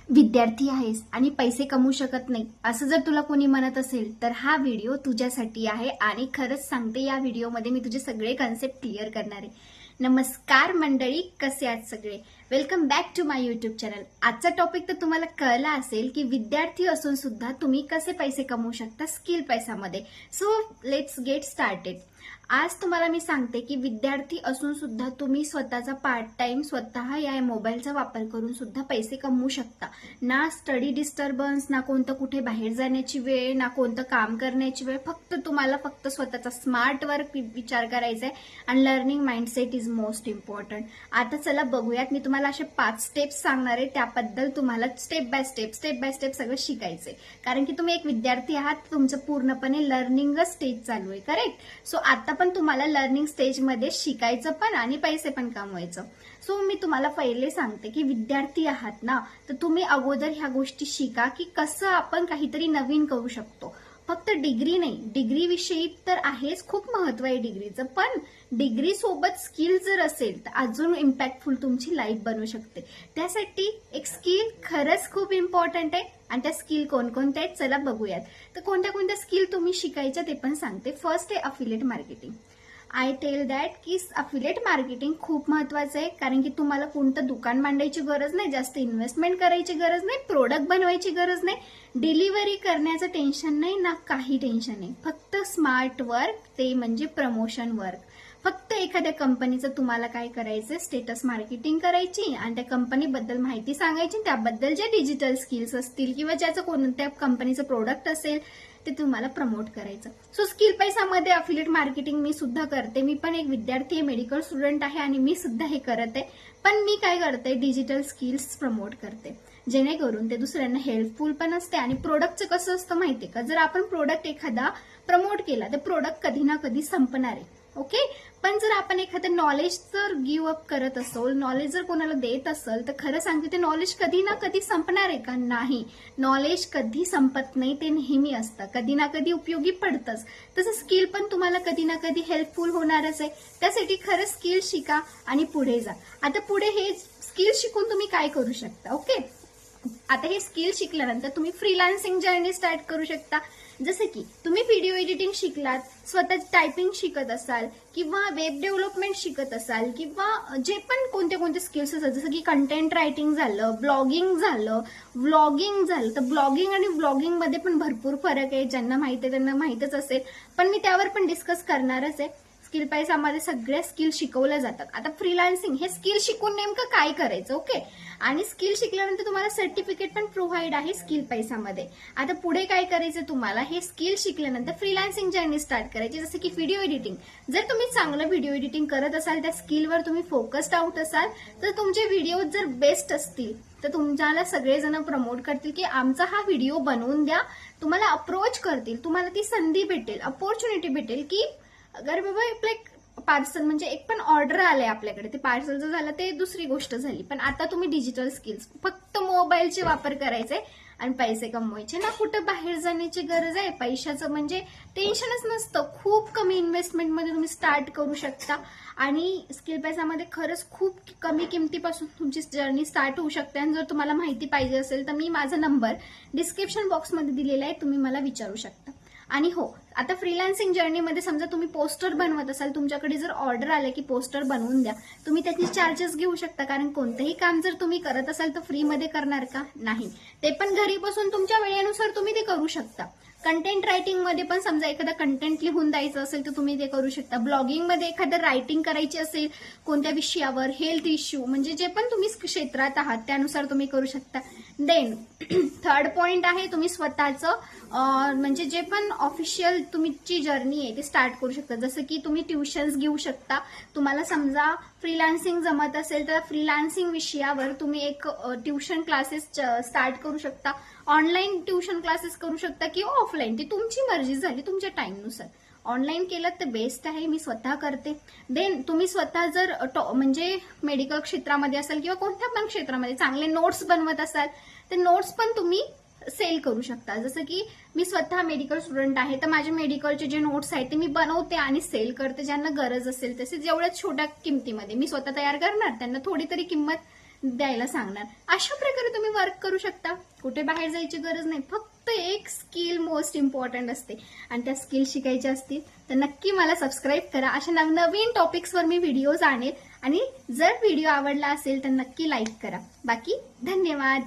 विद्यार्थी आहेस आणि पैसे कमवू शकत नाही असं जर तुला कोणी म्हणत असेल तर हा व्हिडिओ तुझ्यासाठी आहे आणि खरंच सांगते या व्हिडिओमध्ये मी तुझे सगळे कन्सेप्ट क्लिअर करणार आहे। नमस्कार मंडळी, कसे आहात सगळे? Welcome back to my YouTube channel. आजचा टॉपिक तर तुम्हाला कळला असेल की विद्यार्थी असून सुद्धा तुम्ही कसे पैसे कमवू शकता स्किल पैशामध्ये। So let's get started. आज तुम्हाला मी सांगते की विद्यार्थी असून सुद्धा तुम्ही स्वतःचा पार्ट टाइम स्वतः या मोबाईलचा वापर करून सुद्धा पैसे कमवू शकता। ना स्टडी डिस्टर्बन्स, ना कोणतं कुठे बाहेर जाण्याची वेळ, ना कोणतं काम करण्याची वेळ, तुम्हाला फक्त स्वतःचा स्मार्ट वर्क विचार करायचा आहे आणि learning mindset is most important. आता चला बघूयात, मी तुम्हाला असे 5 स्टेप्स सांगणार आहे, त्याबद्दल तुम्हाला स्टेप बाय स्टेप सगळं शिकायचंय। कारण की तुम्ही एक विद्यार्थी आहात, तुमचं पूर्णपणे लर्निंग स्टेज चालू आहे, करेक्ट? सो आता पण तुम्हाला लर्निंग स्टेज मध्ये शिकायचं पण आणि पैसे पण कमवायचं। सो मी तुम्हाला पहिले सांगते की विद्यार्थी आहात ना, तर तुम्ही अगोदर ह्या गोष्टी शिका की कसं आपण काहीतरी नवीन करू शकतो। फक्त डिग्री नाही, डिग्री विषयी तर आहेच, खूप महत्व आहे डिग्रीचं, पण डिग्री सोबत स्किल जर असेल तर अजून इम्पॅक्टफुल तुमची लाईफ बनू शकते। त्यासाठी एक स्किल खरंच खूप इम्पॉर्टंट आहे आणि त्या स्किल कोणकोणत्या आहेत चला बघूयात। तर कोणत्या कोणत्या स्किल तुम्ही शिकायच्या ते पण सांगते। फर्स्ट आहे affiliate marketing. I tell that की अफिलिएट मार्केटिंग खूप महत्वाचं आहे, कारण की तुम्हाला कोणतं दुकान मांडायची गरज नाही, जास्त इन्व्हेस्टमेंट करायची गरज नाही, प्रोडक्ट बनवायची गरज नाही, डिलिव्हरी करण्याचं टेन्शन नाही, ना काही टेन्शन नाही। फक्त स्मार्ट वर्क, ते म्हणजे प्रमोशन वर्क। फक्त एखाद्या कंपनीचं तुम्हाला काय करायचं, स्टेटस मार्केटिंग करायची आणि त्या कंपनीबद्दल माहिती सांगायची, त्याबद्दल जे डिजिटल स्किल्स असतील किंवा ज्याचं कोणत्या कंपनीचं प्रोडक्ट असेल ते तुम्हाला प्रमोट करायचं। सो स्किल पैशामध्ये अफिलिएट मार्केटिंग मी सुद्धा करते। मी पण एक विद्यार्थी आहे, मेडिकल स्टुडंट आहे आणि मी सुद्धा हे करत आहे। पण मी काय करते, डिजिटल स्किल्स प्रमोट करते, जेणेकरून ते दुसऱ्यांना हेल्पफुल पण असते। आणि प्रोडक्टचं कसं असतं माहितीये का, जर आपण प्रोडक्ट एखादा प्रमोट केला तर प्रोडक्ट कधी ना कधी संपणार आहे, ओके? पण जर आपण एखादं नॉलेज जर गिव्ह अप करत असो, नॉलेज जर कोणाला देत असेल, तर खरं सांगते ते नॉलेज कधी ना कधी संपणार आहे का? नाही, नॉलेज कधी संपत नाही, ते नेहमी असतं, कधी ना कधी उपयोगी पडतंच। तसं स्किल पण तुम्हाला कधी ना कधी हेल्पफुल होणारच आहे। त्यासाठी खरं स्किल शिका आणि पुढे जा। आता पुढे हे स्किल शिकून तुम्ही काय करू शकता, ओके? आता हे स्किल शिकल्यानंतर तुम्ही फ्रीलान्सिंग जर्नी स्टार्ट करू शकता। जसे की तुम्ही व्हिडिओ एडिटिंग शिकलात, स्वतः टायपिंग शिकत असाल किंवा वेब डेव्हलपमेंट शिकत असाल किंवा जे पण कोणते कोणते स्किल्स असतात, जसं की कंटेंट रायटिंग झालं, ब्लॉगिंग झालं, व्लॉगिंग झालं, तर ब्लॉगिंग आणि व्लॉगिंग मध्ये पण भरपूर फरक आहे। ज्यांना माहिती आहे त्यांना माहितच असेल, पण मी त्यावर पण डिस्कस करणारच आहे। स्किल पैशामध्ये सगळ्या स्किल शिकवल्या जातात। आता फ्रीलान्सिंग हे स्किल शिकून नेमकं काय करायचं, ओके? आणि स्किल शिकल्यानंतर तुम्हाला सर्टिफिकेट पण प्रोव्हाइड आहे स्किल पैशामध्ये। आता पुढे काय करायचं, तुम्हाला हे स्किल शिकल्यानंतर फ्रीलान्सिंग जर्नी स्टार्ट करायची, जसं की व्हिडिओ एडिटिंग। जर तुम्ही चांगलं व्हिडिओ एडिटिंग करत असाल, त्या स्किलवर तुम्ही फोकस्ड आउट असाल, तर तुमचे व्हिडिओ जर बेस्ट असतील तर तुमच्याला सगळेजण प्रमोट करतील की आमचा हा व्हिडिओ बनवून द्या, तुम्हाला अप्रोच करतील, तुम्हाला ती संधी भेटेल, अपॉर्च्युनिटी भेटेल की अगर बाबा आपलं एक पार्सल म्हणजे एक पण ऑर्डर आलंय आपल्याकडे, ते पार्सलचं झालं ते दुसरी गोष्ट झाली, पण आता तुम्ही डिजिटल स्किल्स फक्त मोबाईलचे वापर करायचे आणि पैसे कमवायचे, ना कुठं बाहेर जाण्याची गरज आहे। पैशाचं म्हणजे टेन्शनच नसतं, खूप कमी इन्व्हेस्टमेंटमध्ये तुम्ही स्टार्ट करू शकता आणि स्किल पैशामध्ये खरंच खूप कमी किमतीपासून तुमची जर्नी स्टार्ट होऊ शकते। आणि जर तुम्हाला माहिती पाहिजे असेल तर मी माझा नंबर डिस्क्रिप्शन बॉक्समध्ये दिलेला आहे, तुम्ही मला विचारू शकता। आणि हो, आता फ्रीलान्सिंग जर्नीमध्ये समजा तुम्ही पोस्टर बनवत असाल, तुमच्याकडे जर ऑर्डर आले की पोस्टर बनवून द्या, तुम्ही त्याचे चार्जेस घेऊ शकता। कारण कोणतेही काम जर तुम्ही करत असाल तर फ्रीमध्ये करणार का? नाही, ते पण घरी बसून तुमच्या वेळेनुसार तुम्ही ते करू शकता। कंटेंट रायटिंग मध्ये पण समजा एखादा कंटेंट लिहून द्यायचं असेल तर तुम्ही ते करू शकता। ब्लॉगिंग मध्ये एखादं रायटिंग करायची असेल कोणत्या विषयावर, हेल्थ इश्यू, म्हणजे जे पण तुम्ही क्षेत्रात आहात त्यानुसार तुम्ही करू शकता। देन थर्ड पॉइंट आहे, तुम्ही स्वतःचं म्हणजे जे पण ऑफिशियल तुमची जर्नी आहे ते स्टार्ट करू शकता। जसं की तुम्ही ट्युशन्स घेऊ शकता, तुम्हाला समजा फ्रीलान्सिंग जमत असेल तर फ्रीलान्सिंग विषयावर तुम्ही एक ट्युशन क्लासेस स्टार्ट करू शकता, ऑनलाईन ट्युशन क्लासेस करू शकता किंवा ऑफलाईन, ती तुमची मर्जी झाली, तुमच्या टाइमनुसार। ऑनलाईन केलं तर बेस्ट आहे, मी स्वतः करते। देन तुम्ही स्वतः जर म्हणजे मेडिकल क्षेत्रामध्ये असाल किंवा कोणत्या पण क्षेत्रामध्ये चांगले नोट्स बनवत असाल तर नोट्स पण तुम्ही सेल करू शकता। जसं की मी स्वतः मेडिकल स्टुडंट आहे, तर माझे मेडिकलचे जे नोट्स आहेत ते मी बनवते आणि सेल करते, ज्यांना गरज असेल तसे। जेवढ्या छोट्या किमतीमध्ये मी स्वतः तयार करणार, त्यांना थोडी तरी किंमत द्यायला सांगणार. अशा प्रकारे तुम्ही वर्क करू शकता. कुठे बाहेर जायची गरज नाही. फक्त एक स्किल मोस्ट इम्पॉर्टंट असते आणि त्या स्किल शिकायच्या असतील तर नक्की मला सबस्क्राईब करा. अशा नवनवीन टॉपिक्सवर मी व्हिडिओज आणेल आणि जर व्हिडिओ आवडला असेल तर नक्की लाईक करा. बाकी धन्यवाद.